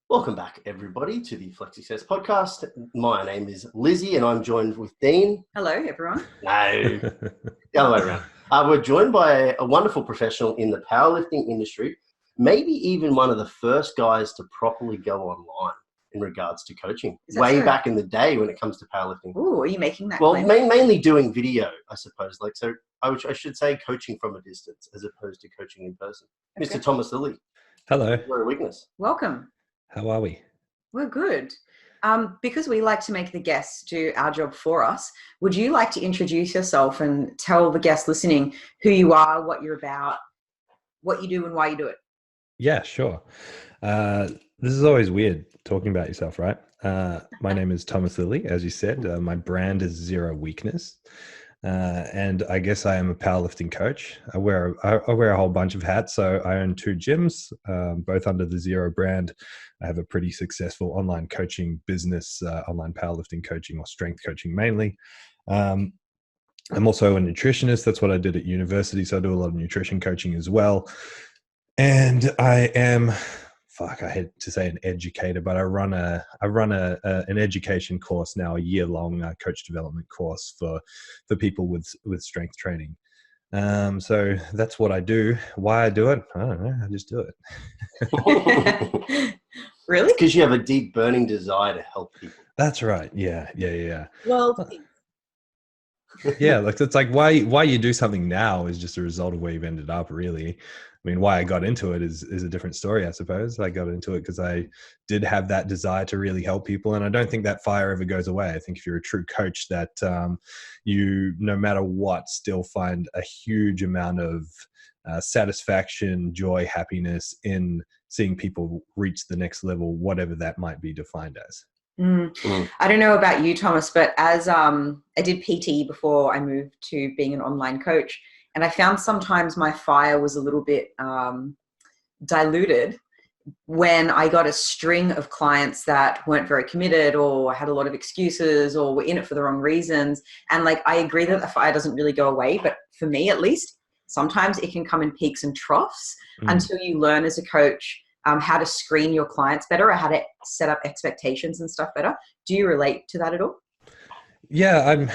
Welcome back, everybody, to the Flex Success podcast. My name is Lizzie, and I'm joined with Dean. Hello, everyone. No, the other way around. We're joined by a wonderful professional in the powerlifting industry, maybe even one of the first guys to properly go online in regards to coaching. Way back in the day when it comes to powerlifting. Oh, are you making that Well, claim? mainly doing video, I suppose. I should say coaching from a distance as opposed to coaching in person. Okay. Mr. Thomas Lilley. Hello. We're a weakness. Welcome. How are we? We're good. Because we like to make the guests do our job for us, would you like to introduce yourself and tell the guests listening who you are, what you're about, what you do and why you do it? Yeah, sure. This is always weird talking about yourself, right? My name is Thomas Lilley, as you said. My brand is Zero Weakness. And I guess I am a powerlifting coach. I wear a whole bunch of hats. So I own two gyms, both under the Zero brand. I have a pretty successful online coaching business, online powerlifting coaching or strength coaching mainly. I'm also a nutritionist. That's what I did at university. So I do a lot of nutrition coaching as well. And I am, I hate to say an educator, but I run an education course now, a year-long coach development course for people with strength training. So that's what I do. Why I do it, I don't know. I just do it. Really? Because you have a deep burning desire to help people. That's right. Yeah. Well, yeah, it's like why you do something now is just a result of where you've ended up, really. I mean, why I got into it is a different story, I suppose. I got into it because I did have that desire to really help people. And I don't think that fire ever goes away. I think if you're a true coach that you, no matter what, still find a huge amount of satisfaction, joy, happiness in seeing people reach the next level, whatever that might be defined as. I don't know about you, Thomas, but as I did PT before I moved to being an online coach, and I found sometimes my fire was a little bit diluted when I got a string of clients that weren't very committed or had a lot of excuses or were in it for the wrong reasons. And I agree that the fire doesn't really go away, but for me at least, sometimes it can come in peaks and troughs until you learn as a coach how to screen your clients better or how to set up expectations and stuff better. Do you relate to that at all? Yeah,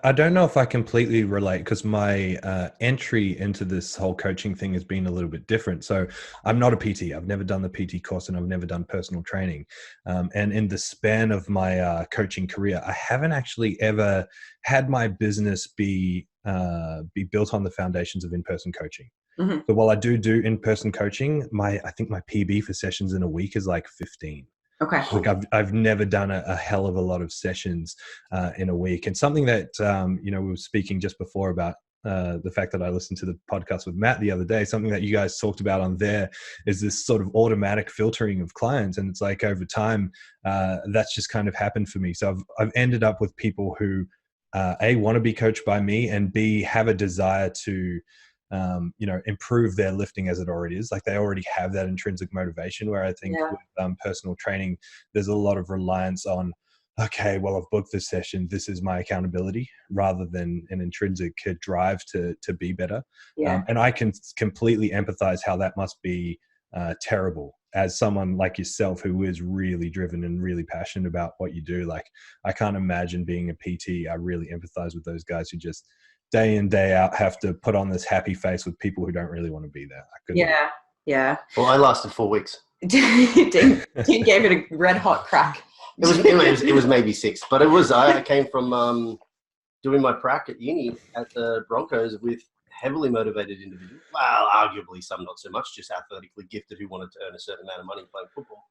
I don't know if I completely relate because my entry into this whole coaching thing has been a little bit different. So I'm not a PT. I've never done the PT course and I've never done personal training. And in the span of my coaching career, I haven't actually ever had my business be built on the foundations of in-person coaching. Mm-hmm. So while I do in-person coaching, I think my PB for sessions in a week is like 15. Okay. I've never done a hell of a lot of sessions in a week. And something that, we were speaking just before about the fact that I listened to the podcast with Matt the other day, something that you guys talked about on there is this sort of automatic filtering of clients. And it's like over time, that's just kind of happened for me. So I've ended up with people who, A, want to be coached by me, and B, have a desire to improve their lifting as it already is. Like they already have that intrinsic motivation, where I think with personal training, there's a lot of reliance on, okay, well, I've booked this session, this is my accountability, rather than an intrinsic drive to be better. Yeah. And I can completely empathize how that must be terrible as someone like yourself who is really driven and really passionate about what you do. Like I can't imagine being a PT. I really empathize with those guys who just day in, day out have to put on this happy face with people who don't really want to be there. Yeah. Well, I lasted 4 weeks. Dean gave it a red hot crack. It was maybe 6, but it was. I came from doing my prac at uni at the Broncos with heavily motivated individuals. Well, arguably some not so much, just athletically gifted who wanted to earn a certain amount of money playing football.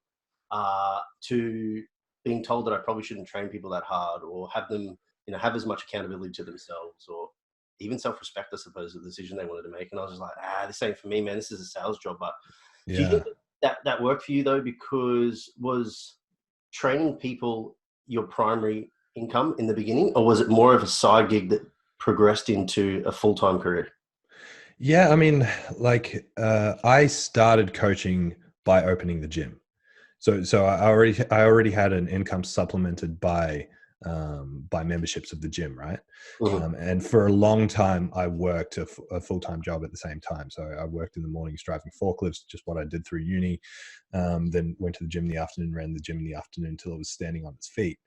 To being told that I probably shouldn't train people that hard or have them, have as much accountability to themselves or even self-respect, I suppose, the decision they wanted to make. And I was just like, this ain't for me, man. This is a sales job. But do you think that worked for you, though? Because was training people your primary income in the beginning, or was it more of a side gig that progressed into a full-time career? Yeah, I mean, I started coaching by opening the gym. So I already had an income supplemented by by memberships of the gym, right? Mhm. And for a long time, I worked a full-time job at the same time. So I worked in the mornings driving forklifts, just what I did through uni. Then went to the gym in the afternoon, ran the gym in the afternoon until it was standing on its feet.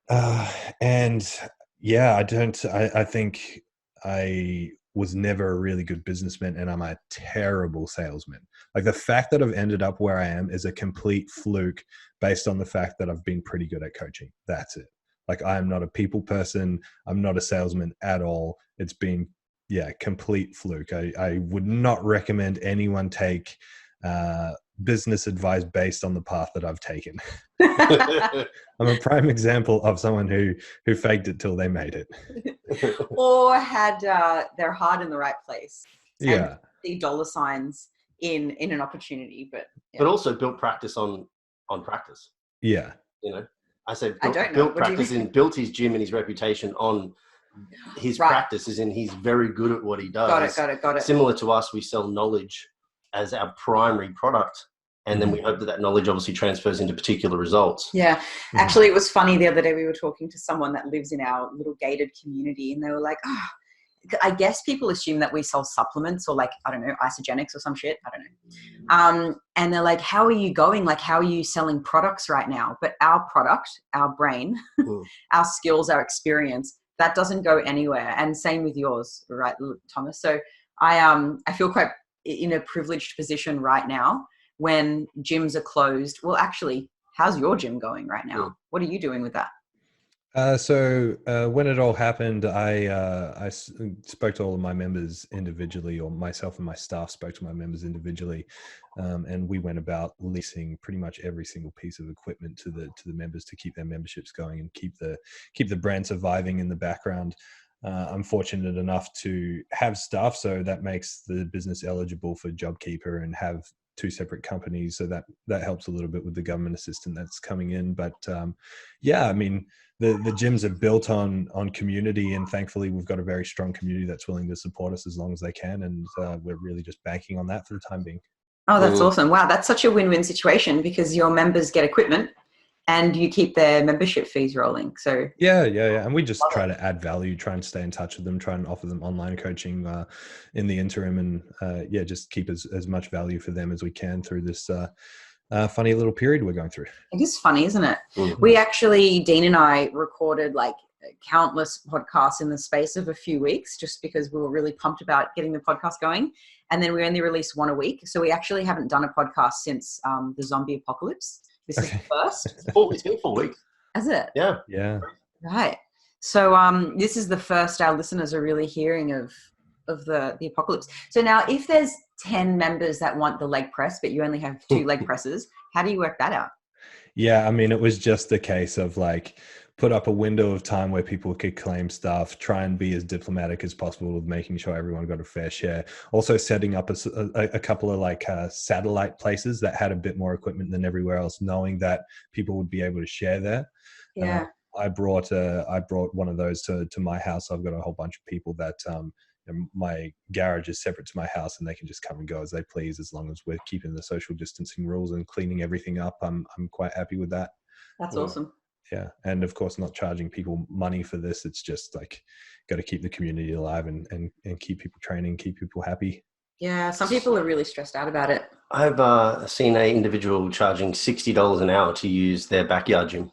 And yeah, I think I was never a really good businessman, and I'm a terrible salesman. Like, the fact that I've ended up where I am is a complete fluke based on the fact that I've been pretty good at coaching. That's it. Like, I am not a people person. I'm not a salesman at all. It's been, yeah, complete fluke. I would not recommend anyone take business advice based on the path that I've taken. I'm a prime example of someone who faked it till they made it. Or had their heart in the right place. Yeah. And see dollar signs in an opportunity, but yeah. But also built practice on practice. Yeah. You know, I said I don't know. built What do you practice mean? in built his gym and his reputation on his Right. practice, as in he's very good at what he does. Got it. Similar to us, we sell knowledge as our primary product, and then we hope that knowledge obviously transfers into particular results. Yeah. Actually, it was funny the other day. We were talking to someone that lives in our little gated community, and they were like, oh, I guess people assume that we sell supplements or, like, I don't know, isogenics or some shit. I don't know. And they're like, how are you going? Like, how are you selling products right now? But our product, our brain, our skills, our experience, that doesn't go anywhere. And same with yours, right, Thomas? So I feel quite in a privileged position right now when gyms are closed. Well, actually, how's your gym going right now? What are you doing with that? So when it all happened, I spoke to all of my members individually, or myself and my staff spoke to my members individually, and we went about leasing pretty much every single piece of equipment to the members to keep their memberships going and keep the brand surviving in the background. I'm fortunate enough to have staff, so that makes the business eligible for JobKeeper and have 2 separate companies, so that helps a little bit with the government assistance that's coming in. But yeah, I mean, the gyms are built on community, and thankfully we've got a very strong community that's willing to support us as long as they can, and we're really just banking on that for the time being. Oh, that's awesome. Wow, that's such a win-win situation because your members get equipment and you keep their membership fees rolling. So yeah, and we just try to add value, try and stay in touch with them, try and offer them online coaching in the interim, and just keep as much value for them as we can through this funny little period we're going through. It is funny, isn't it? We actually, Dean and I, recorded like countless podcasts in the space of a few weeks just because we were really pumped about getting the podcast going. And then we only release one a week. So we actually haven't done a podcast since the zombie apocalypse. This is the first. It's been 4 weeks. Is it? Yeah. Right. So this is the first our listeners are really hearing of the apocalypse. So now if there's 10 members that want the leg press, but you only have 2 leg presses, how do you work that out? Yeah, I mean, it was just a case of like, put up a window of time where people could claim stuff, try and be as diplomatic as possible with making sure everyone got a fair share. Also setting up a couple of like satellite places that had a bit more equipment than everywhere else, knowing that people would be able to share there. Yeah. I brought one of those to my house. I've got a whole bunch of people that my garage is separate to my house, and they can just come and go as they please as long as we're keeping the social distancing rules and cleaning everything up. I'm quite happy with that. That's awesome. Yeah, and of course not charging people money for this. It's just like, got to keep the community alive and keep people training, keep people happy. Yeah, some people are really stressed out about it. I've seen an individual charging $60 an hour to use their backyard gym,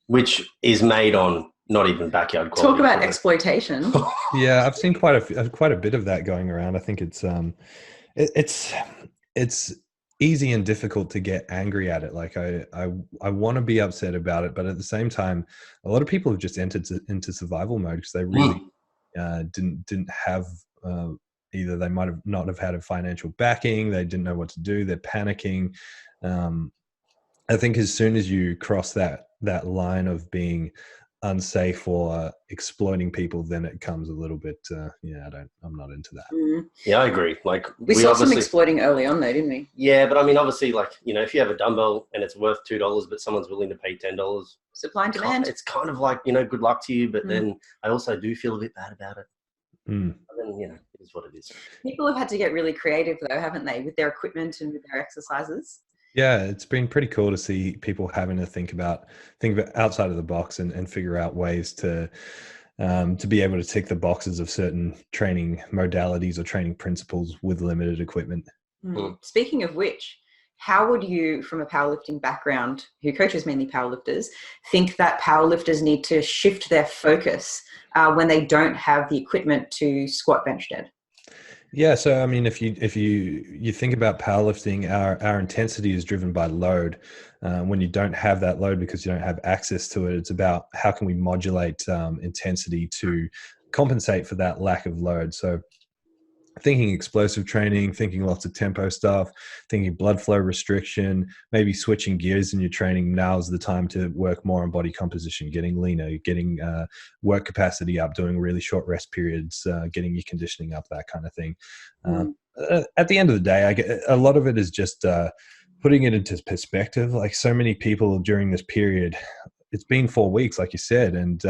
which is made on not even backyard quality. Talk about exploitation. Yeah, I've seen quite a bit of that going around. I think it's easy and difficult to get angry at it. Like I want to be upset about it, but at the same time, a lot of people have just entered into survival mode because they really didn't have either they might have not have had a financial backing, they didn't know what to do, they're panicking. I think as soon as you cross that line of being unsafe or exploiting people, then it comes a little bit I'm not into that. Yeah, I agree. Like we saw some exploiting early on though, didn't we? Yeah, but I mean, obviously, like, you know, if you have a dumbbell and it's worth $2 but someone's willing to pay $10, supply and demand, it's kind of like, you know, good luck to you, but then I also do feel a bit bad about it. But then, you know, it is what it is. People have had to get really creative though, haven't they, with their equipment and with their exercises? Yeah, it's been pretty cool to see people having to think about outside of the box and figure out ways to be able to tick the boxes of certain training modalities or training principles with limited equipment. Speaking of which, how would you, from a powerlifting background, who coaches mainly powerlifters, think that powerlifters need to shift their focus when they don't have the equipment to squat, bench, dead? Yeah, so I mean, if you think about powerlifting, our intensity is driven by load. When you don't have that load because you don't have access to it, it's about how can we modulate intensity to compensate for that lack of load. So thinking explosive training, thinking lots of tempo stuff, thinking blood flow restriction, maybe switching gears in your training. Now's the time to work more on body composition, getting leaner, getting work capacity up, doing really short rest periods, getting your conditioning up, that kind of thing. At the end of the day, I get, a lot of it is just putting it into perspective. Like so many people during this period, it's been 4 weeks, like you said, and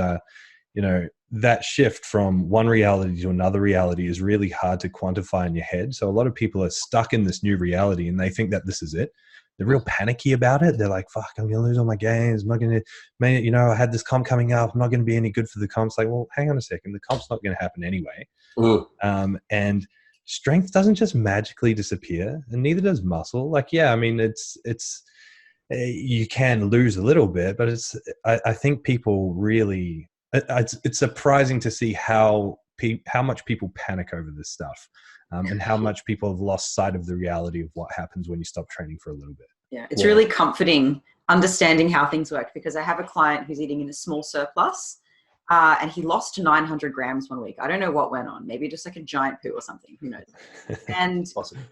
that shift from one reality to another reality is really hard to quantify in your head. So a lot of people are stuck in this new reality and they think that this is it. They're real panicky about it. They're like, fuck, I'm going to lose all my games. I'm not going to, I had this comp coming up. I'm not going to be any good for the comp. It's like, well, hang on a second. The comp's not going to happen anyway. And strength doesn't just magically disappear, and neither does muscle. Like, yeah, I mean, it's you can lose a little bit, but I think people really, it's surprising to see how much people panic over this stuff, and how much people have lost sight of the reality of what happens when you stop training for a little bit. Yeah, it's really comforting understanding how things work, because I have a client who's eating in a small surplus, and he lost 900 grams 1 week. I don't know what went on. Maybe just like a giant poo or something. Who knows? And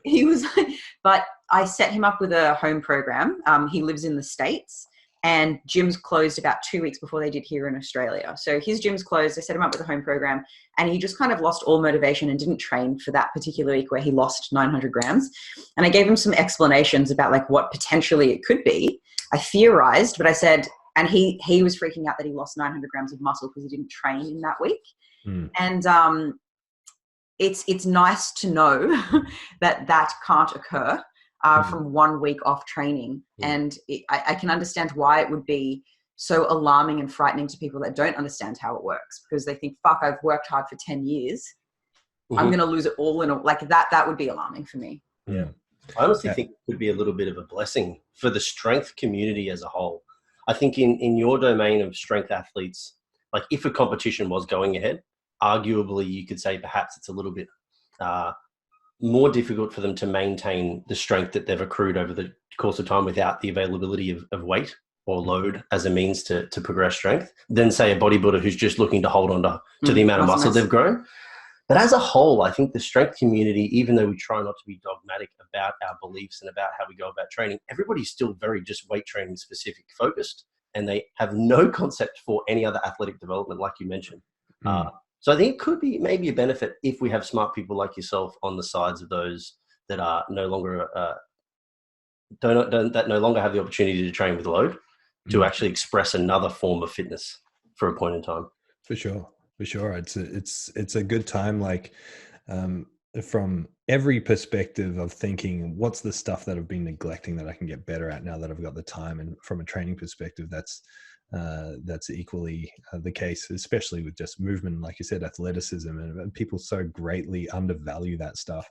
he was like, but I set him up with a home program. He lives in the States, and gyms closed about 2 weeks before they did here in Australia. So his gym's closed. I set him up with a home program, and he just kind of lost all motivation and didn't train for that particular week where he lost 900 grams. And I gave him some explanations about like what potentially it could be. I theorized, but I said, and he was freaking out that he lost 900 grams of muscle because he didn't train in that week. And it's nice to know that can't occur from 1 week off training. And I can understand why it would be so alarming and frightening to people that don't understand how it works, because they think, fuck, I've worked hard for 10 years. I'm going to lose it all. Like that would be alarming for me. Yeah. I honestly think it could be a little bit of a blessing for the strength community as a whole. I think in your domain of strength athletes, like if a competition was going ahead, arguably you could say perhaps it's a little bit more difficult for them to maintain the strength that they've accrued over the course of time without the availability of weight or load as a means to progress strength than, say, a bodybuilder who's just looking to hold on to the amount of muscle they've grown. But as a whole, I think the strength community, even though we try not to be dogmatic about our beliefs and about how we go about training, everybody's still very just weight training specific focused, and they have no concept for any other athletic development, like you mentioned. So I think it could be maybe a benefit if we have smart people like yourself on the sides of those that are no longer that no longer have the opportunity to train with load, to actually express another form of fitness for a point in time. For sure. It's a good time, like from every perspective of thinking, what's the stuff that I've been neglecting that I can get better at now that I've got the time, and from a training perspective, that's equally the case, especially with just movement, like you said, athleticism, and people so greatly undervalue that stuff.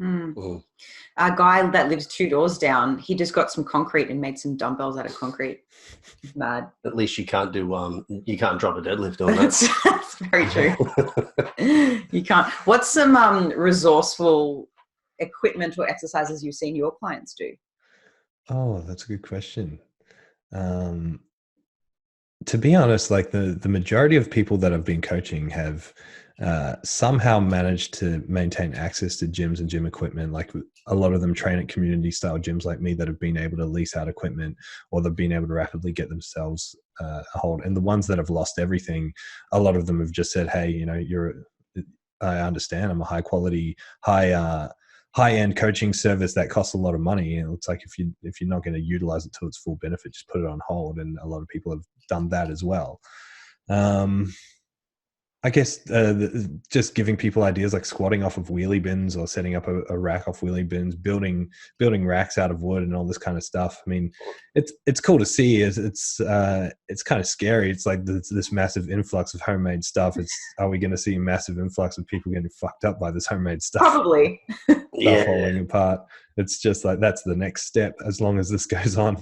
A guy that lives 2 doors down, he just got some concrete and made some dumbbells out of concrete. Mad. At least you can't drop a deadlift on that. That's very true. You can't. What's some resourceful equipment or exercises you've seen your clients do? Oh, that's a good question. To be honest, like the majority of people that I've been coaching have somehow managed to maintain access to gyms and gym equipment. Like a lot of them train at community style gyms like me that have been able to lease out equipment, or they've been able to rapidly get themselves a hold. And the ones that have lost everything, a lot of them have just said, hey, I understand I'm a high quality, high-end coaching service that costs a lot of money. And it's like, if you're not going to utilize it to its full benefit, just put it on hold. And a lot of people have done that as well. I guess just giving people ideas like squatting off of wheelie bins or setting up a rack off wheelie bins, building racks out of wood and all this kind of stuff. I mean, it's cool to see. It's kind of scary. It's like this massive influx of homemade stuff. Are we going to see a massive influx of people getting fucked up by this homemade stuff? Probably. Stuff falling apart. It's just like that's the next step as long as this goes on.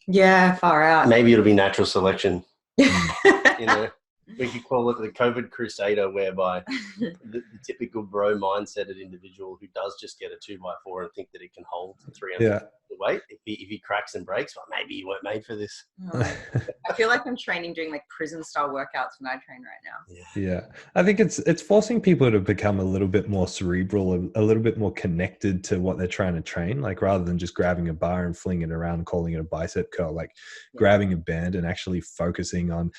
Yeah, far out. Maybe it'll be natural selection. We could call it the COVID crusader, whereby the typical bro mindseted individual who does just get a 2x4 and think that it can hold 300 weight, if he cracks and breaks, well, maybe you weren't made for this. I feel like I'm doing like prison style workouts when I train right now. Yeah. I think it's forcing people to become a little bit more cerebral, a little bit more connected to what they're trying to train. Like rather than just grabbing a bar and flinging it around and calling it a bicep curl, like grabbing a band and actually focusing on,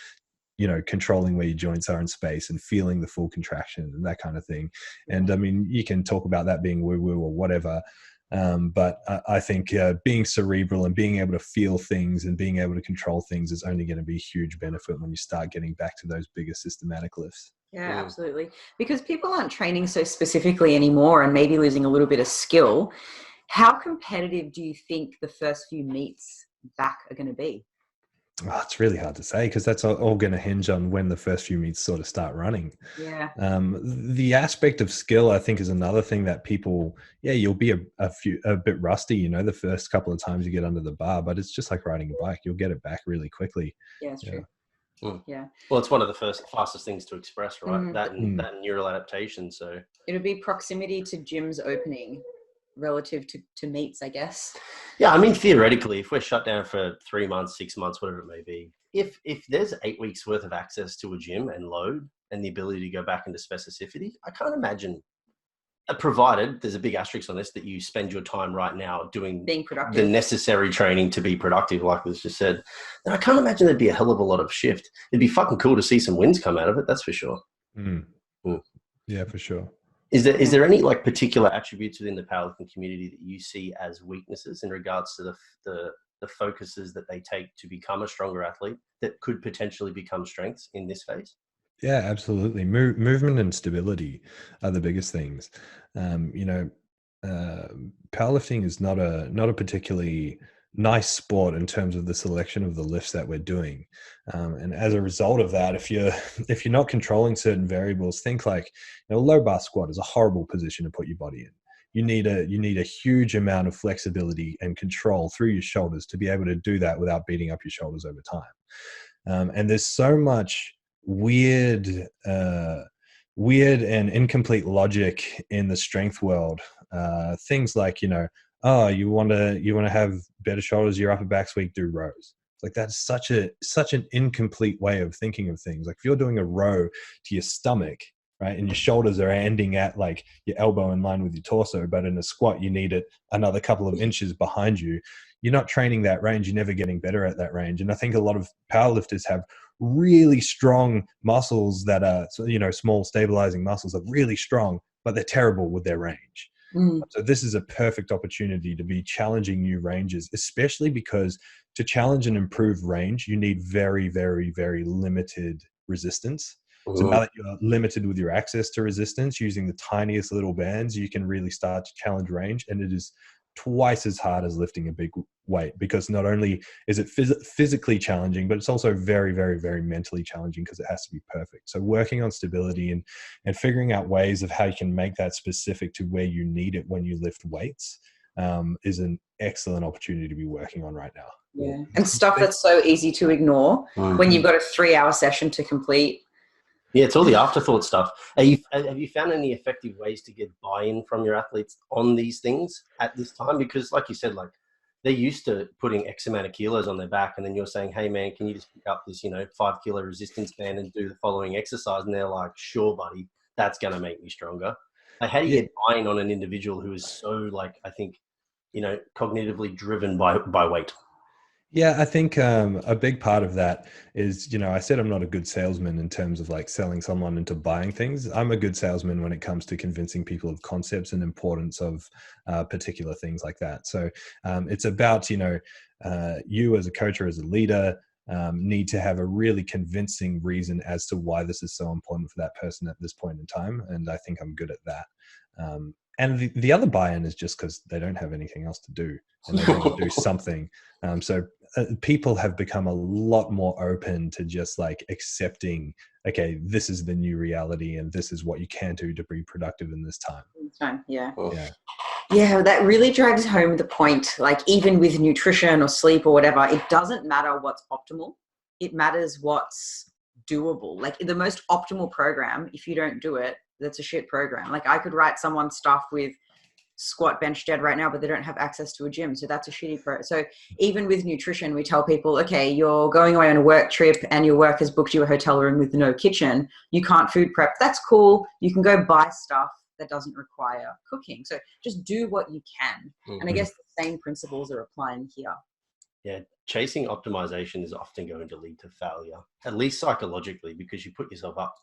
controlling where your joints are in space and feeling the full contraction and that kind of thing. And I mean, you can talk about that being woo-woo or whatever. But I think being cerebral and being able to feel things and being able to control things is only going to be a huge benefit when you start getting back to those bigger systematic lifts. Yeah, absolutely. Because people aren't training so specifically anymore and maybe losing a little bit of skill. How competitive do you think the first few meets back are going to be? Oh, it's really hard to say because that's all going to hinge on when the first few meets sort of start running. Yeah. The aspect of skill, I think, is another thing that people, you'll be a bit rusty, the first couple of times you get under the bar, but it's just like riding a bike. You'll get it back really quickly. Yeah, it's true. Yeah. Well, it's one of the fastest things to express, right? That neural adaptation. So it'll be proximity to gyms opening relative to meets, I guess. Yeah, I mean, theoretically, if we're shut down for 3 months, 6 months, whatever it may be, if there's 8 weeks worth of access to a gym and load and the ability to go back into specificity, I can't imagine, provided there's a big asterisk on this, that you spend your time right now being productive, the necessary training to be productive, like was just said, then I can't imagine there'd be a hell of a lot of shift. It'd be fucking cool to see some wins come out of it, that's for sure. Yeah, for sure. Is there any like particular attributes within the powerlifting community that you see as weaknesses in regards to the focuses that they take to become a stronger athlete that could potentially become strengths in this phase? Yeah, absolutely. Movement and stability are the biggest things. Powerlifting is not a particularly nice sport in terms of the selection of the lifts that we're doing, and as a result of that, if you're not controlling certain variables, think like low bar squat is a horrible position to put your body in. You need a huge amount of flexibility and control through your shoulders to be able to do that without beating up your shoulders over time. And there's so much weird and incomplete logic in the strength world. Things like you want to have better shoulders, your upper back week, do rows. It's like that's such an incomplete way of thinking of things. Like if you're doing a row to your stomach, right, and your shoulders are ending at like your elbow in line with your torso, but in a squat you need it another couple of inches behind you, you're not training that range. You're never getting better at that range. And I think a lot of powerlifters have really strong muscles that are, small stabilizing muscles are really strong, but they're terrible with their range. So this is a perfect opportunity to be challenging new ranges, especially because to challenge and improve range, you need very, very, very limited resistance. So now that you're limited with your access to resistance, using the tiniest little bands, you can really start to challenge range. And it is twice as hard as lifting a big weight, because not only is it physically challenging, but it's also very, very, very mentally challenging because it has to be perfect. So working on stability and figuring out ways of how you can make that specific to where you need it when you lift weights is an excellent opportunity to be working on right now. Yeah, and stuff that's so easy to ignore when you've got a 3-hour session to complete. Yeah, it's all the afterthought stuff. Have you found any effective ways to get buy-in from your athletes on these things at this time? Because like you said, like they're used to putting X amount of kilos on their back, and then you're saying, hey man, can you just pick up this, 5 kilo resistance band and do the following exercise? And they're like, sure, buddy, that's going to make me stronger. Like, how do you get buy-in on an individual who is so like, I think, cognitively driven by weight? Yeah, I think a big part of that is, I said I'm not a good salesman in terms of like selling someone into buying things. I'm a good salesman when it comes to convincing people of concepts and importance of particular things like that. So it's about, you as a coach or as a leader, need to have a really convincing reason as to why this is so important for that person at this point in time. And I think I'm good at that. And the other buy-in is just because they don't have anything else to do and they want to do something. So people have become a lot more open to just like accepting, okay, this is the new reality and this is what you can do to be productive in this time. Yeah. Yeah. Yeah, that really drives home the point. Like even with nutrition or sleep or whatever, it doesn't matter what's optimal. It matters what's doable. Like the most optimal program, if you don't do it, that's a shit program. Like I could write someone stuff with squat, bench, dead right now, but they don't have access to a gym. So that's a shitty program. So even with nutrition, we tell people, okay, you're going away on a work trip and your work has booked you a hotel room with no kitchen. You can't food prep. That's cool. You can go buy stuff that doesn't require cooking. So just do what you can. Mm-hmm. And I guess the same principles are applying here. Yeah, chasing optimization is often going to lead to failure, at least psychologically, because you put yourself up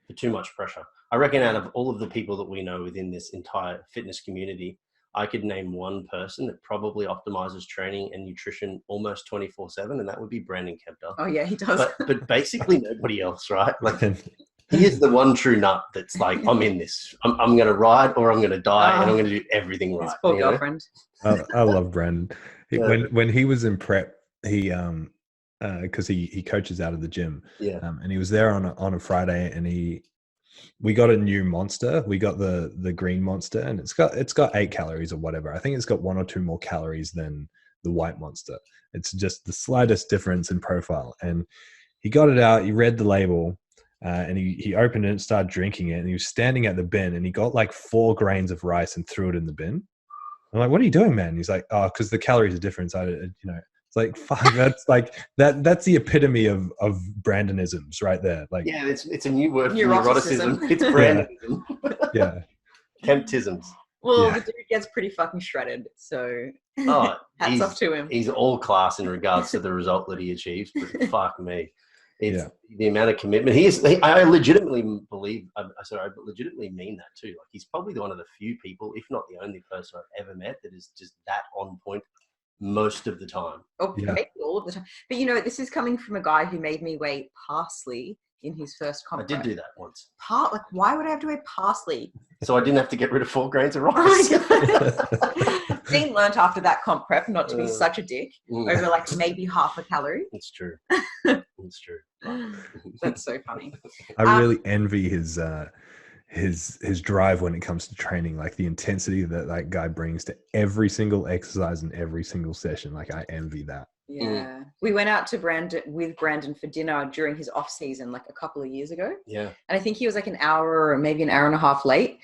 for too much pressure. I reckon out of all of the people that we know within this entire fitness community, I could name one person that probably optimizes training and nutrition almost 24/7, and that would be Brandon Kempter. Oh yeah, he does. But basically nobody else, right? Like he is the one true nut that's like, I'm in this. I'm going to ride or I'm going to die, and I'm going to do everything right. His poor girlfriend. I love Brandon. When he was in prep, he because he coaches out of the gym, and he was there on a Friday, and we got a new monster. We got the green monster, and it's got 8 calories or whatever. I think it's got 1 or 2 more calories than the white monster. It's just the slightest difference in profile. And he got it out. He read the label. And he opened it and started drinking it, and he was standing at the bin, and he got like 4 grains of rice and threw it in the bin. I'm like, what are you doing, man? He's like, oh, because the calories are different. It's like, fuck, that's like that's the epitome of Brandonisms right there. Like, yeah, it's a new word for neuroticism. It's Brandonism. Yeah. Temptisms. Well, the dude gets pretty fucking shredded, so hats off to him. He's all class in regards to the result that he achieves, but fuck me. It's the amount of commitment. I legitimately believe, I legitimately mean that too. Like he's probably one of the few people, if not the only person I've ever met that is just that on point most of the time. Oh, maybe all of the time. But you know, this is coming from a guy who made me weigh parsley in his first comp. I did do that once. Like, why would I have to weigh parsley? So I didn't have to get rid of 4 grains of rice. Dean learned after that comp prep not to be such a dick over like maybe half a calorie. It's true. It's true. That's so funny. I really envy his drive when it comes to training, like the intensity that guy brings to every single exercise and every single session. Like I envy that. Yeah. We went out to Brandon for dinner during his off season, like a couple of years ago. Yeah. And I think he was like an hour or maybe an hour and a half late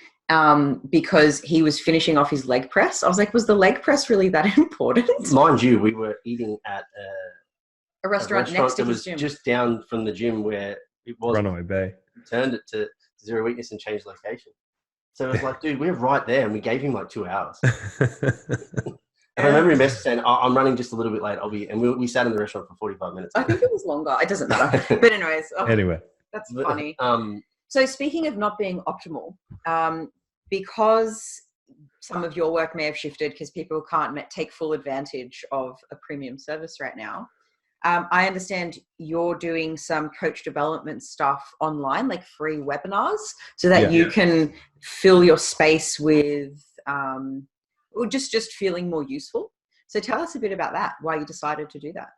because he was finishing off his leg press. I was like, was the leg press really that important? Mind you, we were eating at a restaurant next to his gym. Just down from the gym where it was. Runaway Bay. We turned it to Zero Weakness and changed location. So it was like, dude, we're right there, and we gave him like 2 hours. And I remember him saying, I'm running just a little bit late. I'll be, and we sat in the restaurant for 45 minutes. I think it was longer. It doesn't matter. But anyways. Anyway. That's funny. So speaking of not being optimal, because some of your work may have shifted because people can't take full advantage of a premium service right now. I understand you're doing some coach development stuff online, like free webinars, so that you can fill your space with or just feeling more useful. So tell us a bit about that, why you decided to do that.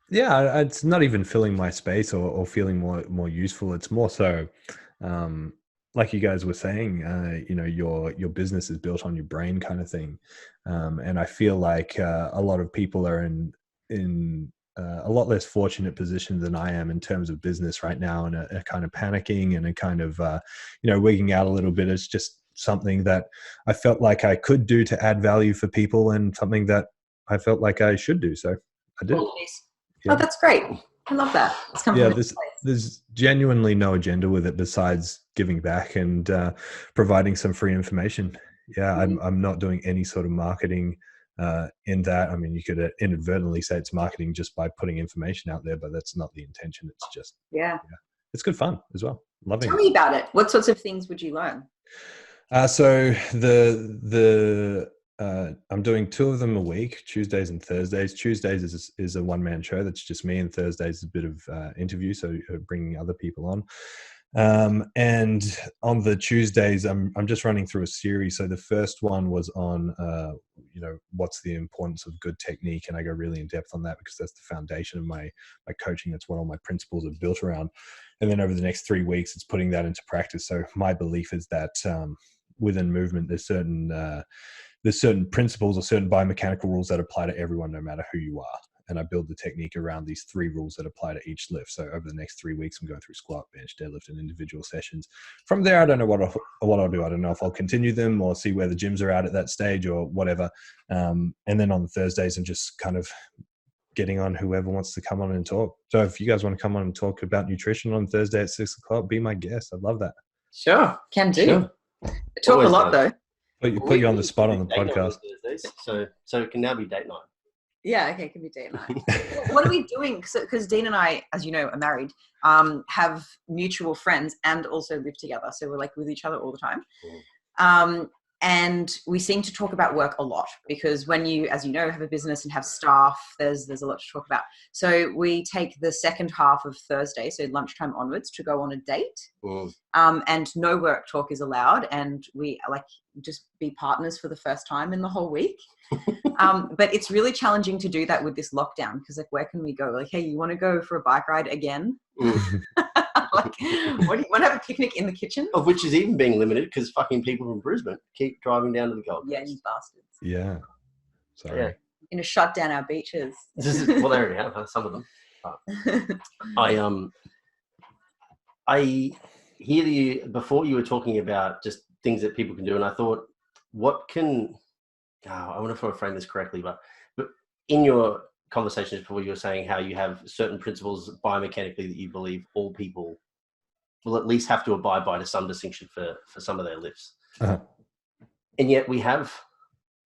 Yeah, it's not even filling my space or feeling more useful. It's more so, like you guys were saying, your business is built on your brain kind of thing. And I feel like a lot of people are in a lot less fortunate position than I am in terms of business right now, and a kind of panicking and a kind of, wigging out a little bit. It's just something that I felt like I could do to add value for people, and something that I felt like I should do. So I did. Oh, that's great. I love that. There's genuinely no agenda with it besides giving back and providing some free information. Yeah, I'm not doing any sort of marketing in that. I mean, you could inadvertently say it's marketing just by putting information out there, but that's not the intention. It's just it's good fun as well. Loving it. Tell me about it. What sorts of things would you learn? So the I'm doing 2 of them a week, Tuesdays and Thursdays. Tuesdays is a one-man show. That's just me, and Thursdays is a bit of interview, so bringing other people on. And on the Tuesdays, I'm just running through a series. So the first one was on, what's the importance of good technique, and I go really in depth on that because that's the foundation of my coaching. That's what all my principles are built around. And then over the next 3 weeks, it's putting that into practice. So my belief is that within movement, there's certain principles or certain biomechanical rules that apply to everyone, no matter who you are. And I build the technique around these 3 rules that apply to each lift. So over the next 3 weeks, I'm going through squat, bench, deadlift, and individual sessions. From there, I don't know what I'll do. I don't know if I'll continue them or see where the gyms are at that stage or whatever. And then on the Thursdays, I'm just kind of getting on whoever wants to come on and talk. So if you guys want to come on and talk about nutrition on Thursday at 6 o'clock, be my guest. I'd love that. Sure, can do. Sure. Talk Always a lot done. though. Put you on the spot on the Date night podcast. Thursdays, so it can now be date night. Yeah, okay, it can be date night. What are we doing? Because Dean and I, as you know, are married, have mutual friends and also live together. So we're like with each other all the time. And we seem to talk about work a lot because when you, as you know, have a business and have staff, there's a lot to talk about. So we take the second half of Thursday, so lunchtime onwards, to go on a date. And no work talk is allowed. And we just be partners for the first time in the whole week. But it's really challenging to do that with this lockdown because where can we go? Hey, you want to go for a bike ride again? What do you want to have a picnic in the kitchen? Of which is even being limited because fucking people from Brisbane keep driving down to the Gold Coast. Yeah, you bastards. Yeah. Sorry. Yeah. Going to shut down our beaches. Well, they already have some of them. I hear you before you were talking about just things that people can do, and I thought, I wonder if I frame this correctly, but in your conversations before, you were saying how you have certain principles biomechanically that you believe all people will at least have to abide by to some distinction for some of their lifts. Uh-huh. And yet I've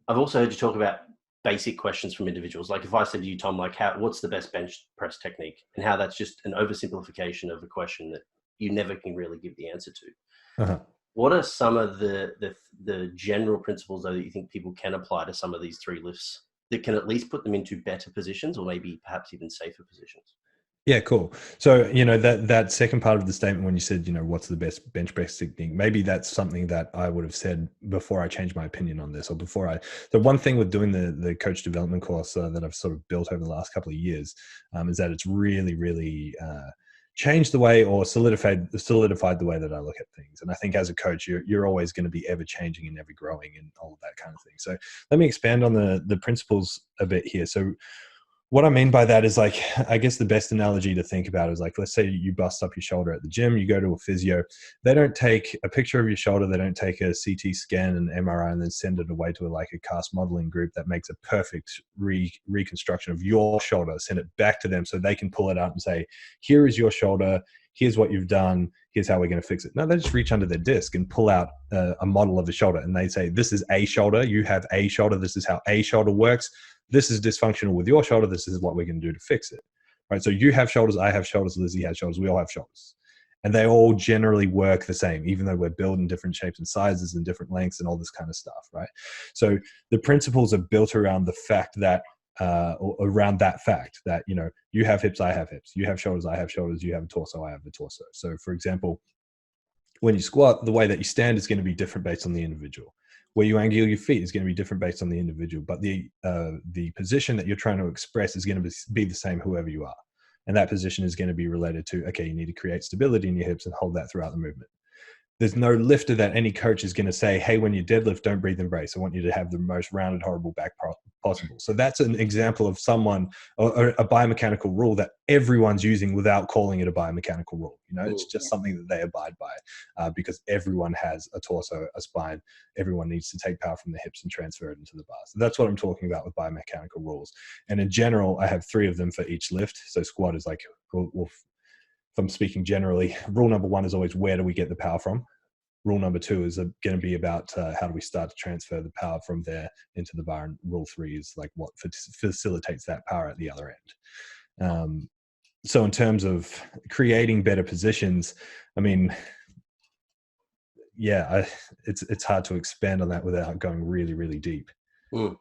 also heard you talk about basic questions from individuals. Like if I said to you, Tom, what's the best bench press technique, and how that's just an oversimplification of a question that you never can really give the answer to. Uh-huh. What are some of the general principles though that you think people can apply to some of these 3 lifts that can at least put them into better positions or maybe perhaps even safer positions? Yeah, cool. So, that second part of the statement when you said, what's the best bench press technique, maybe that's something that I would have said before I changed my opinion on this, or the one thing with doing the coach development course that I've sort of built over the last couple of years is that it's really, really changed the way or solidified the way that I look at things. And I think as a coach, you're always going to be ever changing and ever growing and all of that kind of thing. So let me expand on the principles a bit here. So what I mean by that is I guess the best analogy to think about is let's say you bust up your shoulder at the gym, you go to a physio, they don't take a picture of your shoulder, they don't take a CT scan and MRI and then send it away to a cast modeling group that makes a perfect reconstruction of your shoulder, send it back to them so they can pull it out and say, here is your shoulder, here's what you've done, here's how we're going to fix it. No, they just reach under their disc and pull out a model of the shoulder and they say, this is a shoulder, you have a shoulder, this is how a shoulder works. This is dysfunctional with your shoulder. This is what we're going to do to fix it. Right. So you have shoulders. I have shoulders. Lizzie has shoulders. We all have shoulders. And they all generally work the same, even though we're built in different shapes and sizes and different lengths and all this kind of stuff. Right. So the principles are built around the fact that, around that fact that, you have hips, I have hips. You have shoulders, I have shoulders. You have a torso, I have a torso. So for example, when you squat, the way that you stand is going to be different based on the individual. Where you angle your feet is going to be different based on the individual, but the position that you're trying to express is going to be the same whoever you are. And that position is going to be related to, okay, you need to create stability in your hips and hold that throughout the movement. There's no lifter that any coach is going to say, hey, when you deadlift, don't breathe and brace. I want you to have the most rounded, horrible back possible. So that's an example of someone, or a biomechanical rule that everyone's using without calling it a biomechanical rule. It's just something that they abide by because everyone has a torso, a spine. Everyone needs to take power from the hips and transfer it into the bars. So that's what I'm talking about with biomechanical rules. And in general, I have 3 of them for each lift. So squat is if I'm speaking generally, rule number 1 is always, where do we get the power from? Rule number 2 is going to be about how do we start to transfer the power from there into the bar. And rule 3 is what facilitates that power at the other end. So in terms of creating better positions, I mean, it's hard to expand on that without going really, really deep. Mm.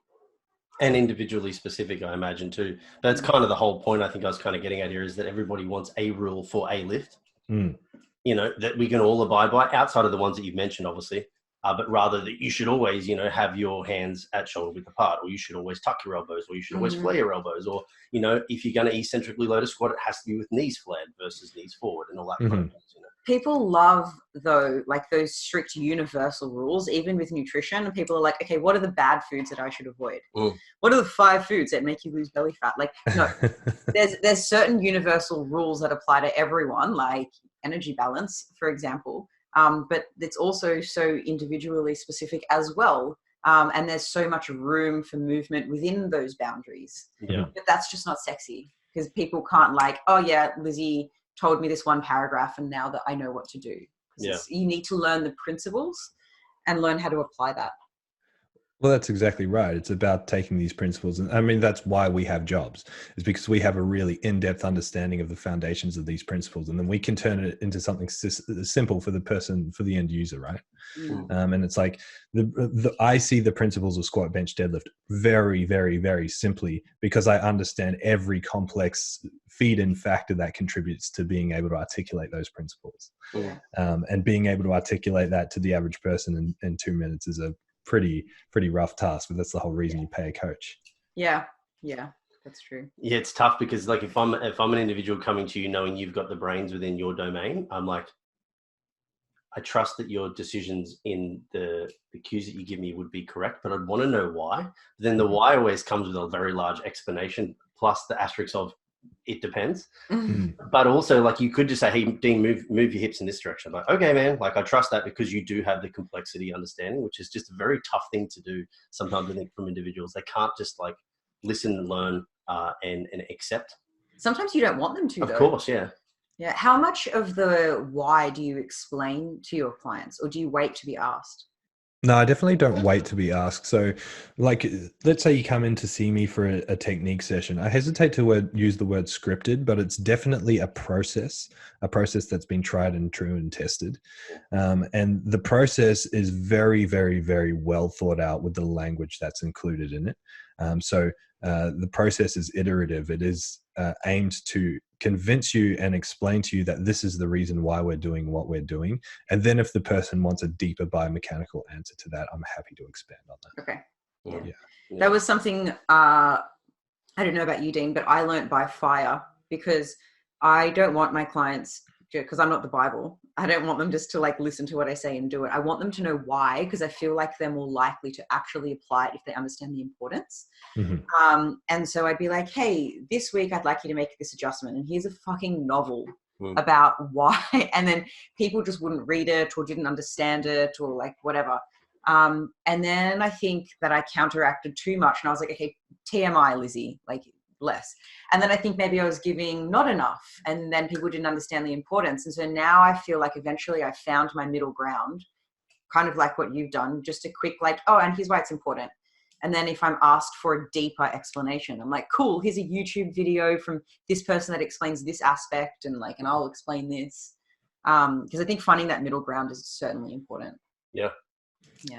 And individually specific, I imagine too. That's kind of the whole point I think I was kind of getting at here, is that everybody wants a rule for a lift, you know, that we can all abide by, outside of the ones that you've mentioned, obviously. But rather that you should always, you know, have your hands at shoulder width apart, or you should always tuck your elbows, or you should always flare your elbows, or, you know, if you're going to eccentrically load a squat, it has to be with knees flared versus knees forward and all that kind of things, you know. People love, though, like those strict universal rules, even with nutrition. And people are like, okay, what are the bad foods that I should avoid? What are the 5 foods that make you lose belly fat? Like, no, there's certain universal rules that apply to everyone, like energy balance, for example. But it's also so individually specific as well. And there's so much room for movement within those boundaries. Yeah. But that's just not sexy, because people can't like, oh yeah, Lizzie told me this one paragraph and now that I know what to do. You need to learn the principles and learn how to apply that. Well, that's exactly right. It's about taking these principles. And I mean, that's why we have jobs, is because we have a really in-depth understanding of the foundations of these principles. And then we can turn it into something simple for the person, for the end user, right? And it's like, I see the principles of squat, bench, deadlift very, very, very simply, because I understand every complex feed-in factor that contributes to being able to articulate those principles. And being able to articulate that to the average person in 2 minutes is a pretty rough task, but that's the whole reason you pay a coach. Yeah, that's true. Yeah, it's tough because, like, if I'm an individual coming to you knowing you've got the brains within your domain, I'm like, I trust that your decisions in the cues that you give me would be correct, but I'd want to know why. But then the why always comes with a very large explanation, plus the asterisk of it depends. But also, like, you could just say, hey, Dean, move your hips in this direction. I'm like, okay, man, like, I trust that, because you do have the complexity understanding, which is just a very tough thing to do sometimes, I think, from individuals. They can't just like listen and learn and accept. Sometimes you don't want them to, of though. course. Yeah. How much of the why do you explain to your clients, or do you wait to be asked? No, I definitely don't wait to be asked. So, like, let's say you come in to see me for a technique session. I hesitate to use the word scripted, but it's definitely a process that's been tried and true and tested. And the process is very, very, very well thought out with the language that's included in it. So the process is iterative. It is aimed to convince you and explain to you that this is the reason why we're doing what we're doing. And then if the person wants a deeper biomechanical answer to that, I'm happy to expand on that. Okay. Yeah. That was something, I don't know about you, Dean, but I learned by fire, because I don't want my clients, because I'm not the Bible, I don't want them just to like listen to what I say and do it. I want them to know why, because I feel like they're more likely to actually apply it if they understand the importance. And so I'd be like, hey, this week I'd like you to make this adjustment, and here's a fucking novel about why. And then people just wouldn't read it, or didn't understand it, or like whatever. And then I think that I counteracted too much, and I was like, okay, TMI, Lizzie, like less. And then I think maybe I was giving not enough, and then people didn't understand the importance. And so now I feel like eventually I found my middle ground, kind of like what you've done, just a quick like, oh, and here's why it's important. And then if I'm asked for a deeper explanation, I'm like, cool, here's a YouTube video from this person that explains this aspect, and like, and I'll explain this. Because I think finding that middle ground is certainly important.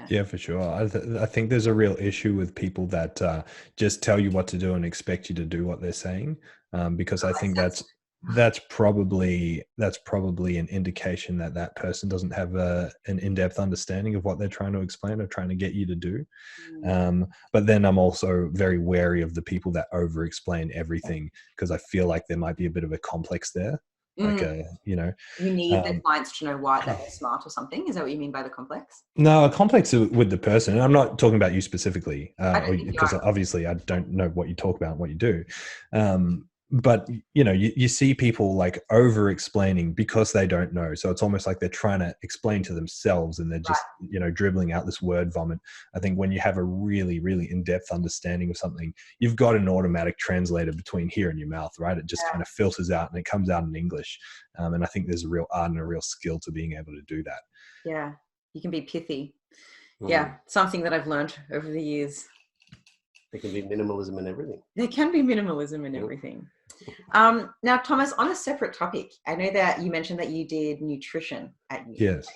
Yeah, for sure. I think there's a real issue with people that just tell you what to do and expect you to do what they're saying, because I think that's probably an indication that person doesn't have an in-depth understanding of what they're trying to explain or trying to get you to do. But then I'm also very wary of the people that over-explain everything, because I feel like there might be a bit of a complex there. Like you need the clients to know why they're smart or something. Is that what you mean by the complex? No, a complex with the person. And I'm not talking about you specifically, because obviously I don't know what you talk about and what you do. But you see people like over explaining because they don't know. So it's almost like they're trying to explain to themselves, and they're just, dribbling out this word vomit. I think when you have a really, really in-depth understanding of something, you've got an automatic translator between here and your mouth, right? It just kind of filters out and it comes out in English. And I think there's a real art and a real skill to being able to do that. Yeah. You can be pithy. Yeah. Something that I've learned over the years. There can be minimalism in everything. There can be minimalism in everything. Now, Thomas, on a separate topic, I know that you mentioned that you did nutrition at uni. Yes.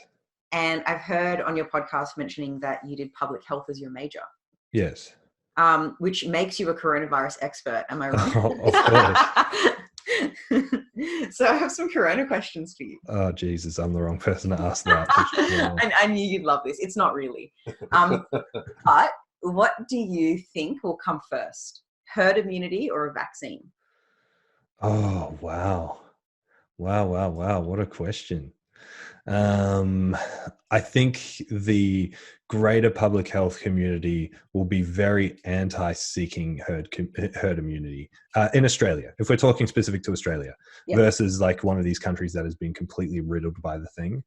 And I've heard on your podcast mentioning that you did public health as your major. Yes. which makes you a coronavirus expert. Am I wrong? Oh, of course. So I have some corona questions for you. Oh, Jesus, I'm the wrong person to ask that. For sure. I knew you'd love this. It's not really. But what do you think will come first? Herd immunity or a vaccine? Oh, wow. Wow. What a question. I think the greater public health community will be very anti-seeking herd immunity in Australia, if we're talking specific to Australia, Yep. versus like one of these countries that has been completely riddled by the thing.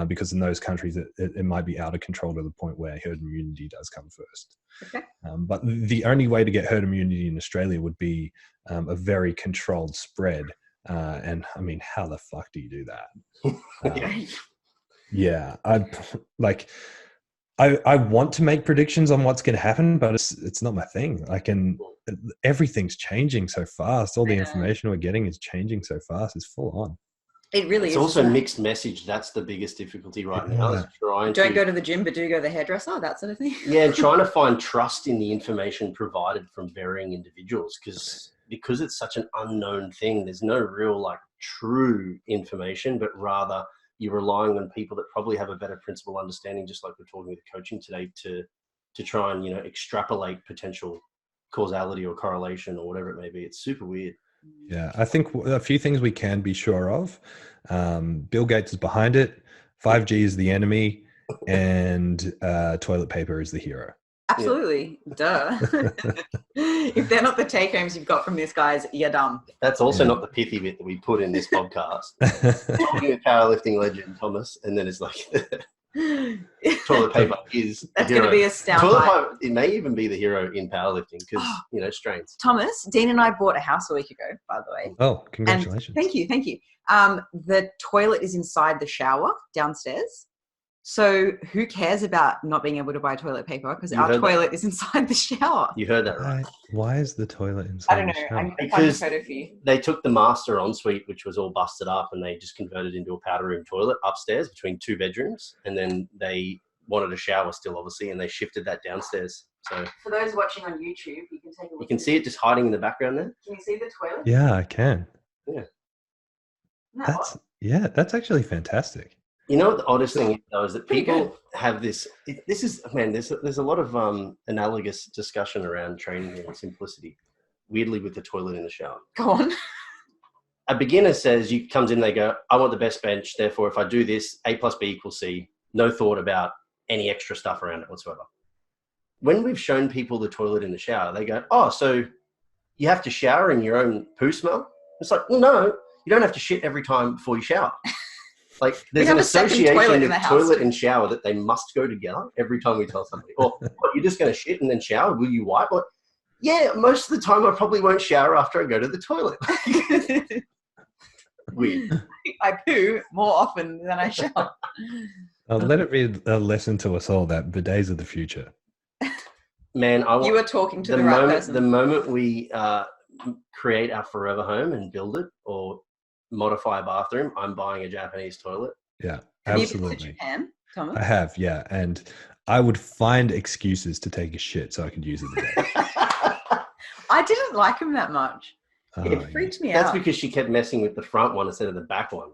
Because in those countries, it might be out of control to the point where herd immunity does come first. Okay. But the only way to get herd immunity in Australia would be a very controlled spread. And I mean, how the fuck do you do that? Yeah, I want to make predictions on what's going to happen, but it's not my thing. Everything's changing so fast. All the information we're getting is changing so fast. It's full on. It really it's is. also mixed message. That's the biggest difficulty right now. Is Don't go to the gym, but do go to the hairdresser, that sort of thing. Yeah, and trying to find trust in the information provided from varying individuals, because it's such an unknown thing. There's no real like true information, but rather you're relying on people that probably have a better principle understanding, just like we're talking with coaching today, to try and extrapolate potential causality or correlation or whatever it may be. It's super weird. Yeah, I think a few things we can be sure of. Bill Gates is behind it. 5G is the enemy, and toilet paper is the hero. Absolutely. Yeah. Duh. If they're not the take homes you've got from this, guys, you're dumb. That's also not the pithy bit that we put in this podcast. Talking with powerlifting legend Thomas, and then it's like toilet paper is that's going to be a sound toilet bite. paper, it may even be the hero in powerlifting because strains. Thomas, Dean and I bought a house a week ago, by the way. Oh, congratulations. And thank you. The toilet is inside the shower downstairs. So who cares about not being able to buy toilet paper? Because our toilet is inside the shower. You heard that right. Why is the toilet inside? I don't know. the shower? I'm going to find a photo for you. They took the master ensuite, which was all busted up, and they just converted into a powder room toilet upstairs between 2 bedrooms. And then they wanted a shower still, obviously, and they shifted that downstairs. So for those watching on YouTube, you can take a look. You can see it just hiding in the background there. Can you see the toilet? Yeah, I can. Yeah. That's actually fantastic. You know what the oddest thing is, though, is that people have this. There's a lot of analogous discussion around training and simplicity. Weirdly, with the toilet in the shower. Go on. A beginner comes in, they go, I want the best bench. Therefore, if I do this, A plus B equals C. No thought about any extra stuff around it whatsoever. When we've shown people the toilet in the shower, they go, oh, so you have to shower in your own poo smell? It's like, well, no, you don't have to shit every time before you shower. Like there's an association with toilet and shower that they must go together every time we tell somebody. Or what, you're just going to shit and then shower? Will you wipe? Like, yeah, most of the time I probably won't shower after I go to the toilet. Weird. I poo more often than I shower. Let it be a lesson to us all that bidets are the future. Man, you were talking to the right person. The moment we create our forever home and build it or modify a bathroom, I'm buying a Japanese toilet. Yeah, absolutely. Have you been to Japan, Thomas? I have, yeah. And I would find excuses to take a shit so I could use it again. I didn't like him that much. It freaked me out. That's because she kept messing with the front one instead of the back one.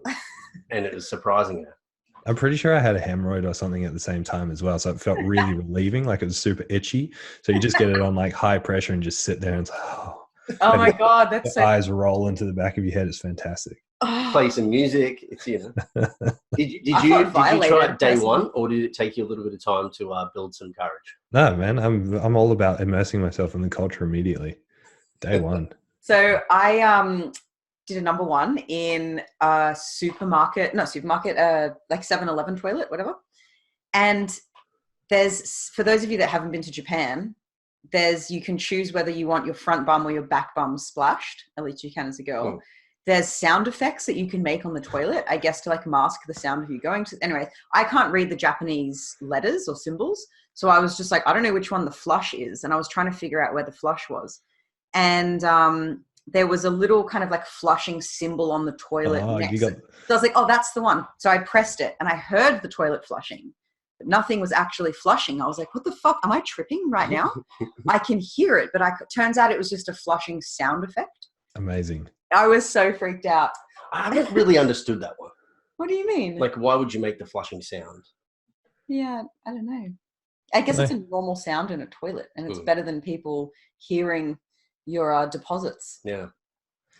And it was surprising her. I'm pretty sure I had a hemorrhoid or something at the same time as well. So it felt really relieving, like it was super itchy. So you just get it on like high pressure and just sit there and it's like, oh my God, that's so eyes roll into the back of your head. It's fantastic. Play some music. It's Did you try it day one, or did it take you a little bit of time to build some courage? No, man, I'm all about immersing myself in the culture immediately. Day one. So I did a number one in a supermarket, like 7-Eleven toilet, whatever. And there's, for those of you that haven't been to Japan, you can choose whether you want your front bum or your back bum splashed. At least you can as a girl. Oh. There's sound effects that you can make on the toilet, I guess, to like mask the sound of you going to. Anyway, I can't read the Japanese letters or symbols. So I was just like, I don't know which one the flush is. And I was trying to figure out where the flush was. And there was a little kind of like flushing symbol on the toilet next. So I was like, oh, that's the one. So I pressed it and I heard the toilet flushing. but nothing was actually flushing. I was like, what the fuck? Am I tripping right now? I can hear it, but turns out it was just a flushing sound effect. Amazing. I was so freaked out. I haven't really understood that one. What do you mean? Like, why would you make the flushing sound? Yeah, I don't know. I guess it's a normal sound in a toilet, and it's better than people hearing your deposits. Yeah.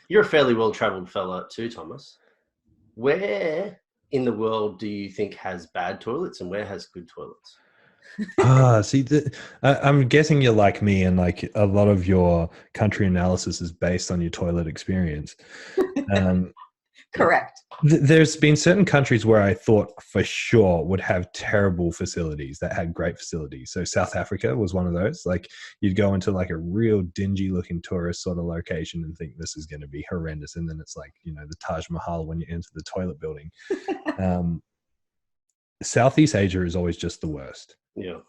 You're a fairly well-traveled fella too, Thomas. Where in the world do you think has bad toilets and where has good toilets? See, I'm guessing you're like me, and like a lot of your country analysis is based on your toilet experience. Correct. There's been certain countries where I thought for sure would have terrible facilities that had great facilities. So South Africa was one of those. Like you'd go into like a real dingy looking tourist sort of location and think this is going to be horrendous. And then it's like, you know, the Taj Mahal when you enter the toilet building. Southeast Asia is always just the worst. Yeah.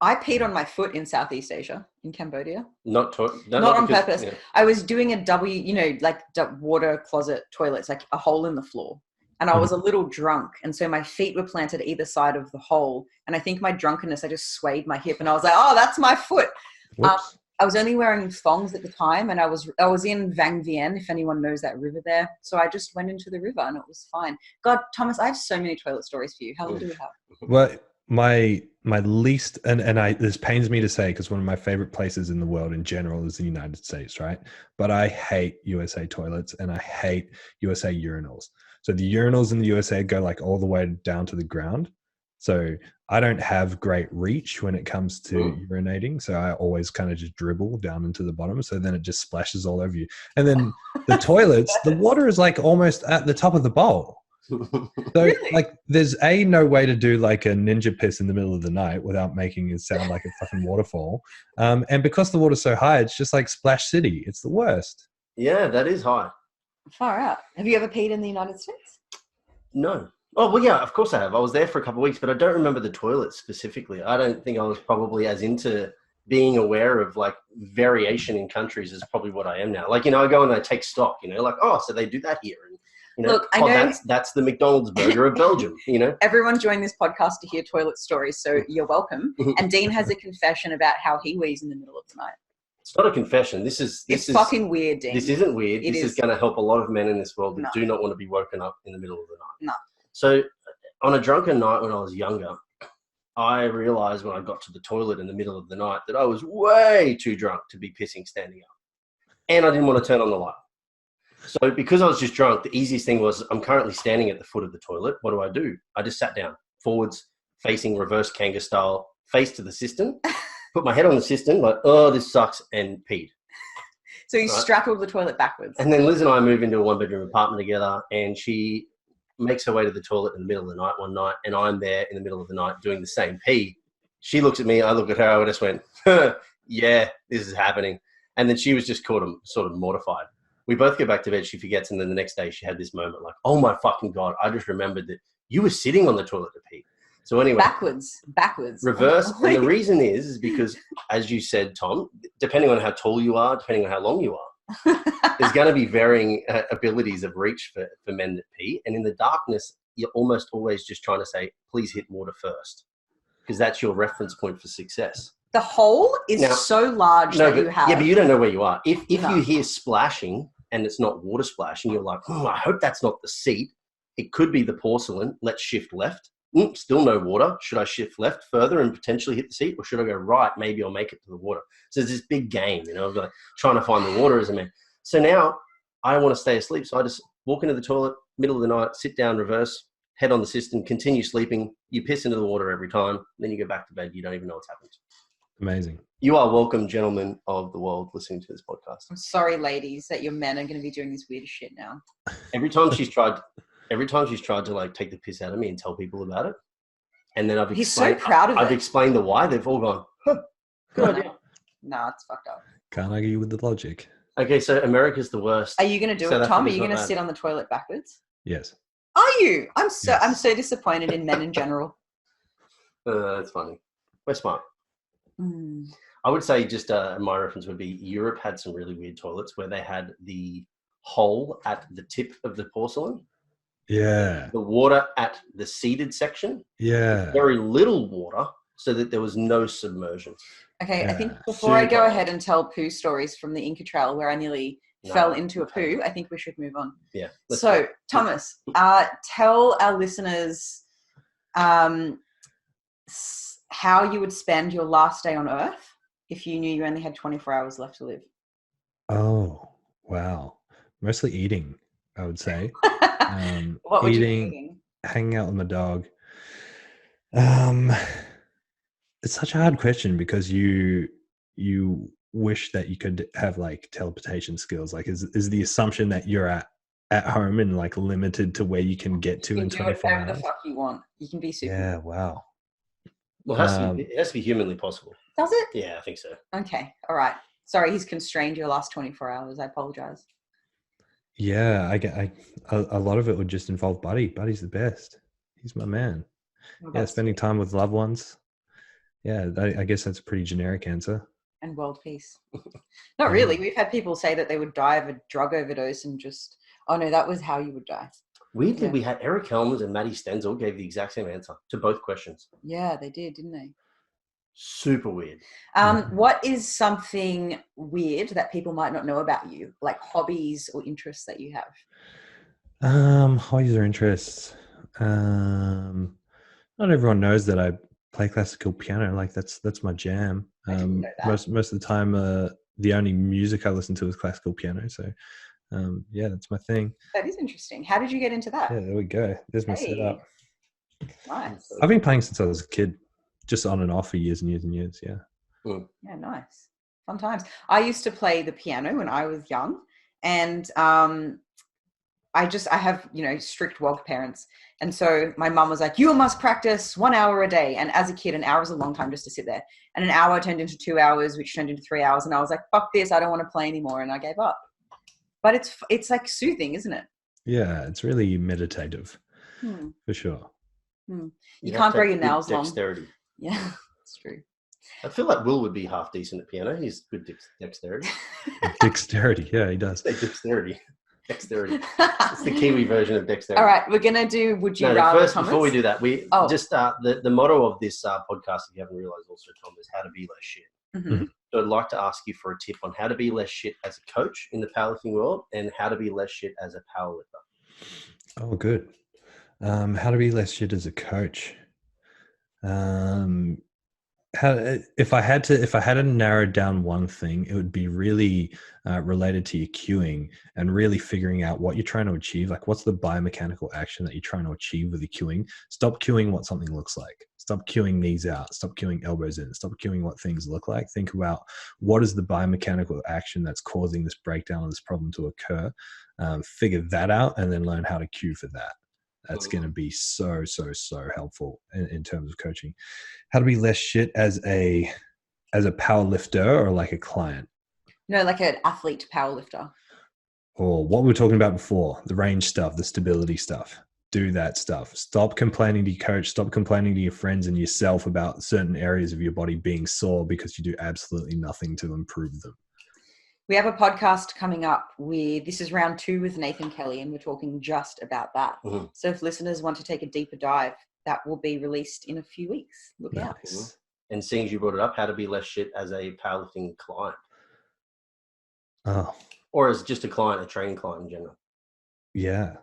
I peed on my foot in Southeast Asia, in Cambodia. Not on purpose. Yeah. I was doing a like water closet toilets, like a hole in the floor. And I was a little drunk. And so my feet were planted either side of the hole. And I think my drunkenness, I just swayed my hip and I was like, oh, that's my foot. I was only wearing thongs at the time. And I was in Vang Vieng, if anyone knows that river there. So I just went into the river and it was fine. God, Thomas, I have so many toilet stories for you. How long do we have? Well, my least, and this pains me to say because one of my favorite places in the world in general is the United States, right? But I hate USA toilets and I hate USA urinals. So the urinals in the USA go like all the way down to the ground. So I don't have great reach when it comes to urinating. So I always kind of just dribble down into the bottom. So then it just splashes all over you. And then the toilets, the water is like almost at the top of the bowl. So really? Like there's no way to do like a ninja piss in the middle of the night without making it sound like a fucking waterfall. And because the water's so high, it's just like Splash City. It's the worst. Yeah, that is high. Far out. Have you ever peed in the United States? No. Oh, well, yeah, of course I have. I was there for a couple of weeks, but I don't remember the toilets specifically. I don't think I was probably as into being aware of like variation in countries as probably what I am now. Like, you know, I go and I take stock, you know, like, oh, so they do that here. And, you know, look, I know that's the McDonald's burger of Belgium, you know. Everyone joined this podcast to hear toilet stories, so you're welcome. And Dean has a confession about how he wheezes in the middle of the night. It's not a confession. This is fucking weird, Dean. This isn't weird. This is going to help a lot of men in this world that do not want to be woken up in the middle of the night. No. So on a drunken night when I was younger, I realized when I got to the toilet in the middle of the night that I was way too drunk to be pissing standing up. And I didn't want to turn on the light. So because I was just drunk, the easiest thing was I'm currently standing at the foot of the toilet. What do? I just sat down, forwards, facing reverse Kanga style, face to the cistern, put my head on the cistern, like, oh, this sucks, and peed. So you straddled the toilet backwards. And then Liz and I move into a one-bedroom apartment together, and she makes her way to the toilet in the middle of the night one night, and I'm there in the middle of the night doing the same pee. She looks at me, I look at her, I just went, yeah, this is happening. And then she was just sort of mortified. We both go back to bed, she forgets, and then the next day she had this moment like, oh my fucking God, I just remembered that you were sitting on the toilet to pee. So anyway. Backwards. Reverse. And the reason is because, as you said, Tom, depending on how tall you are, depending on how long you are, there's going to be varying abilities of reach for men that pee. And in the darkness, you're almost always just trying to say, please hit water first. Because that's your reference point for success. The hole is so large that you have. Yeah, but you don't know where you are. If you hear splashing and it's not water splashing, you're like, I hope that's not the seat. It could be the porcelain. Let's shift left. Still no water. Should I shift left further and potentially hit the seat, or should I go right? Maybe I'll make it to the water. So there's this big game, you know, of like trying to find the water as a man. So now I want to stay asleep. So I just walk into the toilet, middle of the night, sit down, reverse, head on the cistern, continue sleeping. You piss into the water every time. Then you go back to bed. You don't even know what's happened. Amazing. You are welcome, gentlemen of the world, listening to this podcast. I'm sorry, ladies, that your men are going to be doing this weird shit now. Every time she's tried to like take the piss out of me and tell people about it, and then He's so proud of it. I've explained the why. They've all gone, good idea. No, it's fucked up. Can't argue with the logic. Okay, so America's the worst. Are you going to do it, Tom? Are you going to sit on the toilet backwards? Yes. Are you? I'm so disappointed in men in general. That's funny. We're smart. I would say just my reference would be Europe had some really weird toilets where they had the hole at the tip of the porcelain, Yeah. The water at the seated section, Yeah. very little water, so that there was no submersion. Okay, I think Yeah. before I go Super. ahead and tell poo stories from the Inca Trail where I nearly fell into a poo, I think we should move on. Yeah. So, Thomas, tell our listeners how you would spend your last day on Earth if you knew you only had 24 hours left to live. Oh, wow. Mostly eating, I would say. What would you be eating? Hanging out with my dog. It's such a hard question because you wish that you could have like teleportation skills. Like, is the assumption that you're at home and like limited to where you can get to in 24 whatever hours? the fuck you want. You can be super. Yeah, wow. Well, it has to be humanly possible. Does it? Yeah, I think so. Okay, all right. Sorry, he's constrained your last 24 hours. I apologize. Yeah, a lot of it would just involve Buddy. Buddy's the best. He's my man. Oh, Yeah, spending time with loved ones. Yeah, I guess that's a pretty generic answer. And world peace. Not really. We've had people say that they would die of a drug overdose and just, oh no, that was how you would die. Weirdly, we had Eric Helmers and Maddie Stenzel gave the exact same answer to both questions. Yeah, they did, didn't they? Super weird. What is something weird that people might not know about you, like hobbies or interests that you have? Hobbies or interests. Not everyone knows that I play classical piano. Like that's my jam. Most of the time, the only music I listen to is classical piano. So, yeah, that's my thing. That is interesting. How did you get into that? Yeah, there we go. There's my setup. Nice. I've been playing since I was a kid, just on and off for years and years and years. Yeah. Yeah, nice. Fun times. I used to play the piano when I was young, and I have, strict WOG parents. And so my mum was like, you must practice 1 hour a day. And as a kid, an hour is a long time just to sit there. And an hour turned into 2 hours, which turned into 3 hours. And I was like, fuck this, I don't want to play anymore. And I gave up. But it's like soothing, isn't it? Yeah, it's really meditative, for sure. You can't grow your nails long. Dexterity. Yeah, that's true. I feel like Will would be half decent at piano. He's good dexterity. Dexterity, yeah, he does. Dexterity. It's the Kiwi version of dexterity. All right, we're gonna do Would You Rather. First, before we do that, we just the motto of this podcast, if you haven't realized, also, Tom, is how to be less shit. Mm-hmm. So I'd like to ask you for a tip on how to be less shit as a coach in the powerlifting world and how to be less shit as a powerlifter. Oh, good. How to be less shit as a coach. If I had to narrow down one thing, it would be really related to your cueing and really figuring out what you're trying to achieve. Like, what's the biomechanical action that you're trying to achieve with the cueing? Stop cueing what something looks like. Stop cueing knees out. Stop cueing elbows in. Stop cueing what things look like. Think about what is the biomechanical action that's causing this breakdown or this problem to occur. Figure that out and then learn how to cue for that. That's going to be so helpful in terms of coaching. How to be less shit as a power lifter or like a client? No, like an athlete power lifter. Or what we were talking about before, the range stuff, the stability stuff. Do that stuff. Stop complaining to your coach. Stop complaining to your friends and yourself about certain areas of your body being sore because you do absolutely nothing to improve them. We have a podcast coming up this is round 2 with Nathan Kelly, and we're talking just about that. Mm-hmm. So if listeners want to take a deeper dive, that will be released in a few weeks. Look out. Mm-hmm. And seeing as you brought it up, how to be less shit as a powerlifting client. Oh. Or as just a client, a training client in general. Yeah.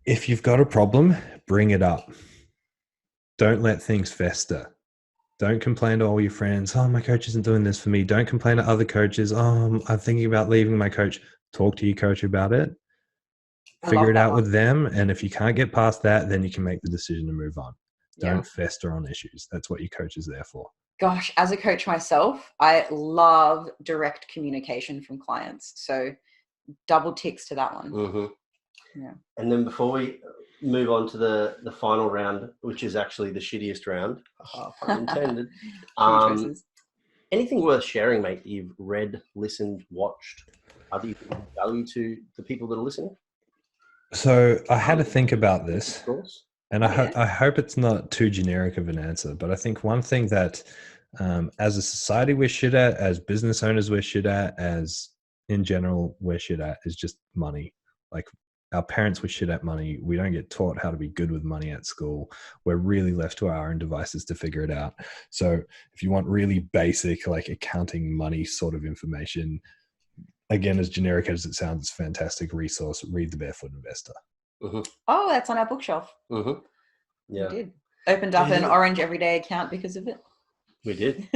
If you've got a problem, bring it up. Don't let things fester. Don't complain to all your friends. Oh, my coach isn't doing this for me. Don't complain to other coaches. Oh, I'm thinking about leaving my coach. Talk to your coach about it. Figure it out with them. And if you can't get past that, then you can make the decision to move on. Don't fester on issues. That's what your coach is there for. Gosh, as a coach myself, I love direct communication from clients. So double ticks to that one. Mm-hmm. Yeah. And then before we move on to the final round, which is actually the shittiest round, pun intended. Anything worth sharing, mate, that you've read, listened, watched? Are you value to the people that are listening? So I had to think about this, of course. And I hope it's not too generic of an answer, but I think one thing that as a society we're shit at, as business owners we're shit at, as in general we're shit at, is just money. Like, our parents were shit at money. We don't get taught how to be good with money at school. We're really left to our own devices to figure it out. So if you want really basic, like accounting, money sort of information, again, as generic as it sounds, it's a fantastic resource. Read The Barefoot Investor. Mm-hmm. Oh, that's on our bookshelf. Mm-hmm. Yeah. We did. Opened up an Orange Everyday account because of it. We did.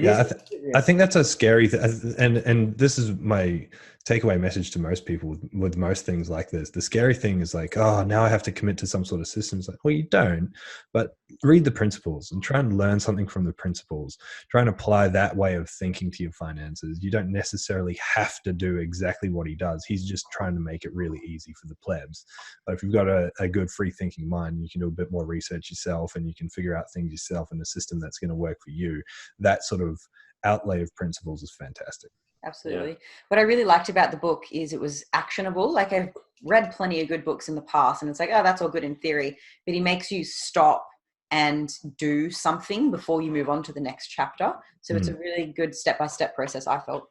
I think that's a scary and this is my takeaway message to most people with most things like this. The scary thing is like, oh, now I have to commit to some sort of system. It's like, well, you don't, but read the principles and try and learn something from the principles. Try and apply that way of thinking to your finances. You don't necessarily have to do exactly what he does. He's just trying to make it really easy for the plebs. But if you've got a good free thinking mind, you can do a bit more research yourself and you can figure out things yourself in a system that's going to work for you. That sort of outlay of principles is fantastic. Absolutely. Yeah. What I really liked about the book is it was actionable. Like, I've read plenty of good books in the past and it's like, oh, that's all good in theory, but he makes you stop and do something before you move on to the next chapter. So it's a really good step-by-step process, I felt.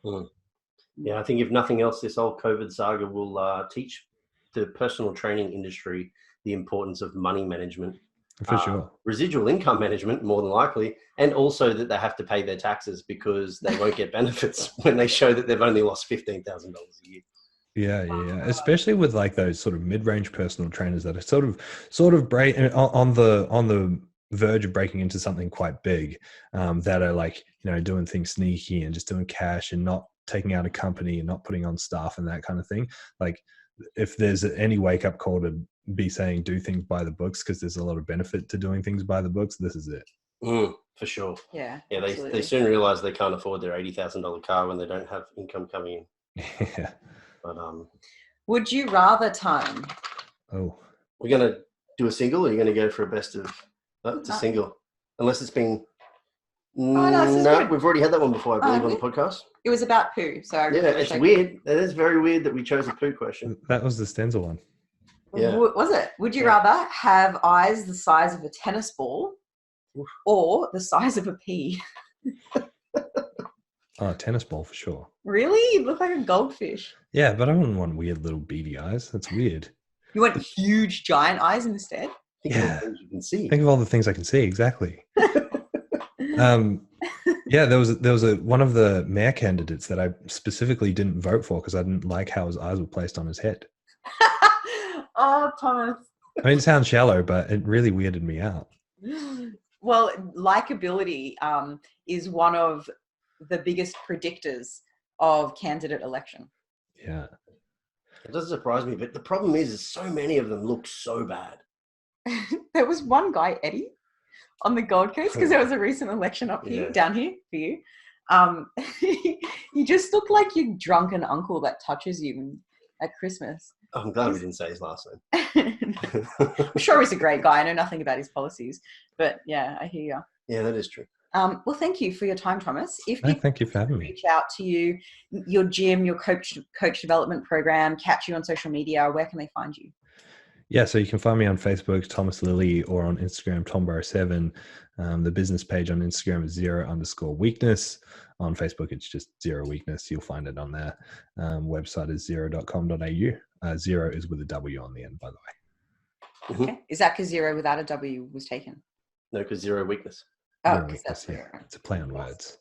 Yeah, I think if nothing else, this whole COVID saga will teach the personal training industry the importance of money management. For sure. Residual income management, more than likely, and also that they have to pay their taxes because they won't get benefits when they show that they've only lost $15,000 a year. Yeah. Especially with like those sort of mid-range personal trainers that are sort of on the verge of breaking into something quite big, that are like, doing things sneaky and just doing cash and not taking out a company and not putting on staff and that kind of thing. Like, if there's any wake-up call to be saying do things by the books because there's a lot of benefit to doing things by the books, this is it. For sure. Yeah. They soon realize they can't afford their $80,000 car when they don't have income coming in. Yeah. But would you rather time? Oh, we're gonna do a single, or are you gonna go for a best of? It's a single, unless it's been. No, we've already had that one before, I believe, on the podcast. It was about poo, so it's weird. It is very weird that we chose a poo question. that was the Stenzel one. Yeah. Was it? Would you rather have eyes the size of a tennis ball or the size of a pea? Oh, tennis ball for sure. Really? You look like a goldfish. Yeah, but I wouldn't want weird little beady eyes. That's weird. You want huge, giant eyes instead? Think of all the things you can see. Think of all the things I can see. Exactly. Yeah, there was one of the mayor candidates that I specifically didn't vote for because I didn't like how his eyes were placed on his head. Oh, Thomas. I mean, it sounds shallow, but it really weirded me out. Well, likability is one of the biggest predictors of candidate election. Yeah. It doesn't surprise me, but the problem is so many of them look so bad. There was one guy, Eddie, on the Gold Coast, because there was a recent election up here, down here for you. You just look like your drunken uncle that touches you at Christmas. I'm glad we didn't say his last name. I'm sure he's a great guy. I know nothing about his policies, but yeah, I hear you. Yeah, that is true. Well, thank you for your time, Thomas. If people thank you for having me. Reach out to you, your gym, your coach development program, catch you on social media, where can they find you? Yeah, so you can find me on Facebook, Thomas Lilley, or on Instagram, Tombo7. The business page on Instagram is 0_weakness. On Facebook, it's just Zero Weakness. You'll find it on there. Website is zero.com.au. Zero is with a W on the end, by the way. Okay. Is that because zero without a W was taken? No, because Zero Weakness. Oh, Zero Weakness, yeah. It's a play on words.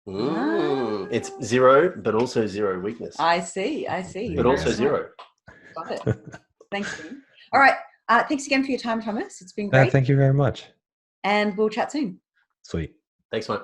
It's zero, but also zero weakness. I see. But also zero. Got it. Thanks, Dean. All right. Thanks again for your time, Thomas. It's been great. Thank you very much. And we'll chat soon. Sweet. Thanks, mate.